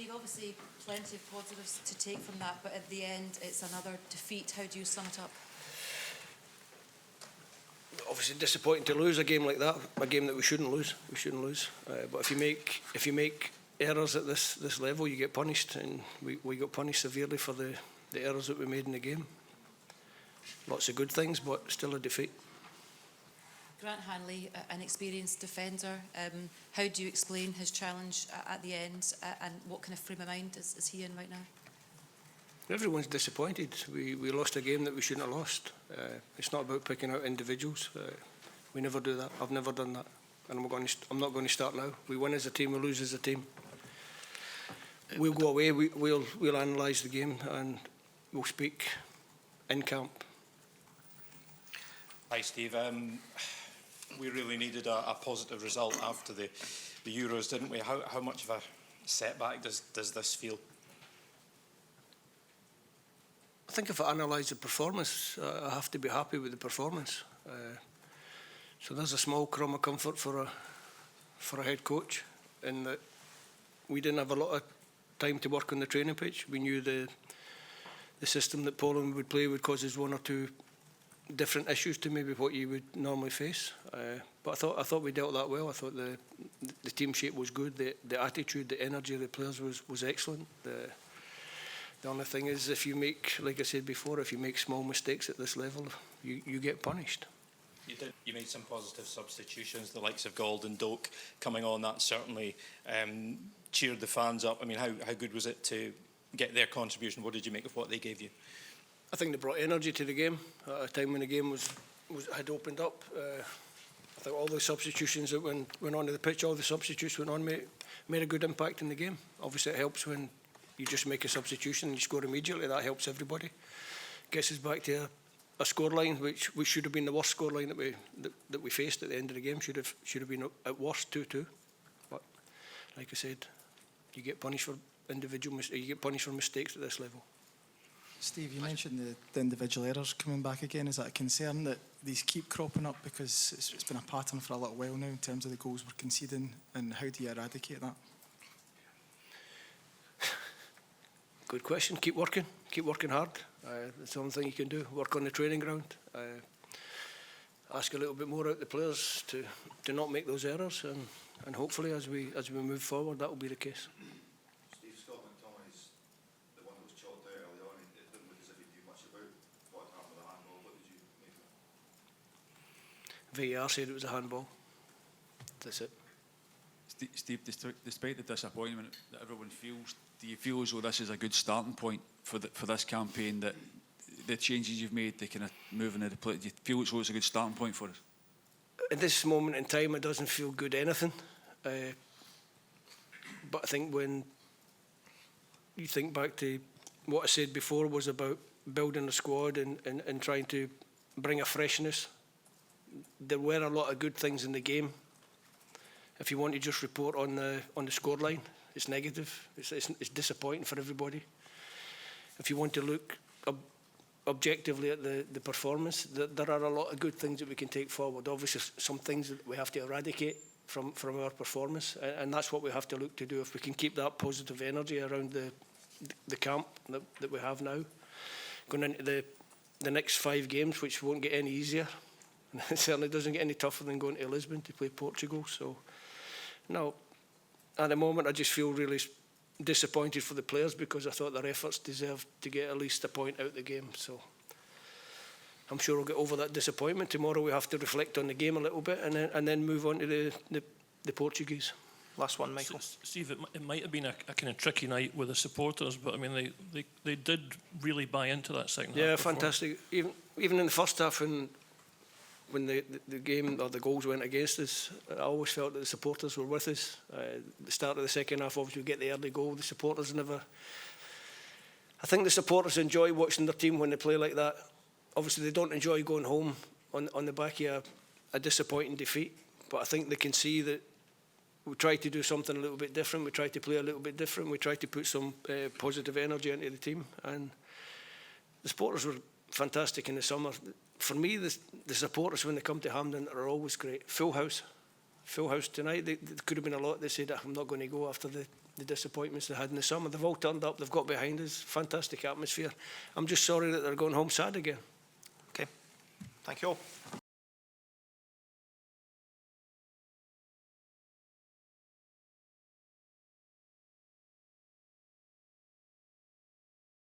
Steve, obviously plenty of positives to take from that, but at the end it's another defeat. How do you sum it up? Obviously disappointing to lose a game like that, a game that we shouldn't lose. But if you make errors at this level, you get punished, and we got punished severely for the errors that we made in the game. Lots of good things, but still a defeat. Grant Hanley, an experienced defender, how do you explain his challenge at the end, and what kind of frame of mind is he in right now? Everyone's disappointed. We lost a game that we shouldn't have lost. It's not about picking out individuals. We never do that. I've never done that, and I'm not going to start now. We win as a team, we lose as a team. We'll go away, we'll analyse the game, and we'll speak in camp. Hi, Steve. We really needed a positive result after the Euros, didn't we? How much of a setback does this feel? I think if I analyse the performance, I have to be happy with the performance. So there's a small crumb of comfort for a head coach, in that we didn't have a lot of time to work on the training pitch. We knew the system that Poland would play would cause us one or two different issues to maybe what you would normally face. But I thought we dealt that well. I thought the team shape was good. The attitude, the energy of the players was excellent. The only thing is, if you make, like I said before, if you make small mistakes at this level, you get punished. You made some positive substitutions, the likes of Gold and Doak coming on. That certainly cheered the fans up. I mean, how good was it to get their contribution? What did you make of what they gave you? I think they brought energy to the game at a time when the game had opened up. I think all the substitutions that went onto the pitch, all the substitutes went on, made a good impact in the game. Obviously, it helps when you just make a substitution and you score immediately. That helps everybody. Gets us back to a scoreline which should have been the worst scoreline that we faced at the end of the game. Should have been at worst 2-2. But like I said, you get punished for you get punished for mistakes at this level. Steve, you mentioned the individual errors coming back again. Is that a concern that these keep cropping up, because it's been a pattern for a little while now in terms of the goals we're conceding, and how do you eradicate that? Good question. Keep working hard. That's the only thing you can do. Work on the training ground. Ask a little bit more out the players to not make those errors, and hopefully as we move forward, that will be the case. Steve, Scott McTominay's the one that was chalked out early on. It didn't look as if he knew much about what happened with the handball. What did you make of that? VAR said it was a handball. That's it. Steve, despite the disappointment that everyone feels, do you feel as though this is a good starting point for this campaign, that the changes you've made, the kind of moving of the play, do you feel as though it's a good starting point for us? At this moment in time, it doesn't feel good anything. But I think when you think back to what I said before was about building a squad and trying to bring a freshness, there were a lot of good things in the game. If you want to just report on the scoreline, it's negative. It's disappointing for everybody. If you want to look objectively at the performance, there are a lot of good things that we can take forward. Obviously, some things that we have to eradicate from our performance, and that's what we have to look to do. If we can keep that positive energy around the camp that we have now, going into the next 5 games, which won't get any easier. It certainly doesn't get any tougher than going to Lisbon to play Portugal. So, no, at the moment I just feel really disappointed for the players, because I thought their efforts deserved to get at least a point out the game. So I'm sure we'll get over that disappointment. Tomorrow we have to reflect on the game a little bit, and then move on to the Portuguese. Last one, Michael. Steve, it might have been a kind of tricky night with the supporters, but I mean they did really buy into that second half. Yeah, fantastic. Even in the first half, when the game or the goals went against us, I always felt that the supporters were with us. The start of the second half, obviously we get the early goal. The supporters never... I think the supporters enjoy watching their team when they play like that. Obviously they don't enjoy going home on the back of a disappointing defeat, but I think they can see that we try to do something a little bit different. We try to play a little bit different. We try to put some positive energy into the team, and the supporters were fantastic in the summer. For me, the supporters when they come to Hampden are always great. Full house. full house tonight. There could have been a lot that said, I'm not going to go after the disappointments they had in the summer. They've all turned up, they've got behind us, fantastic atmosphere. I'm just sorry that they're going home sad again. Okay, thank you all.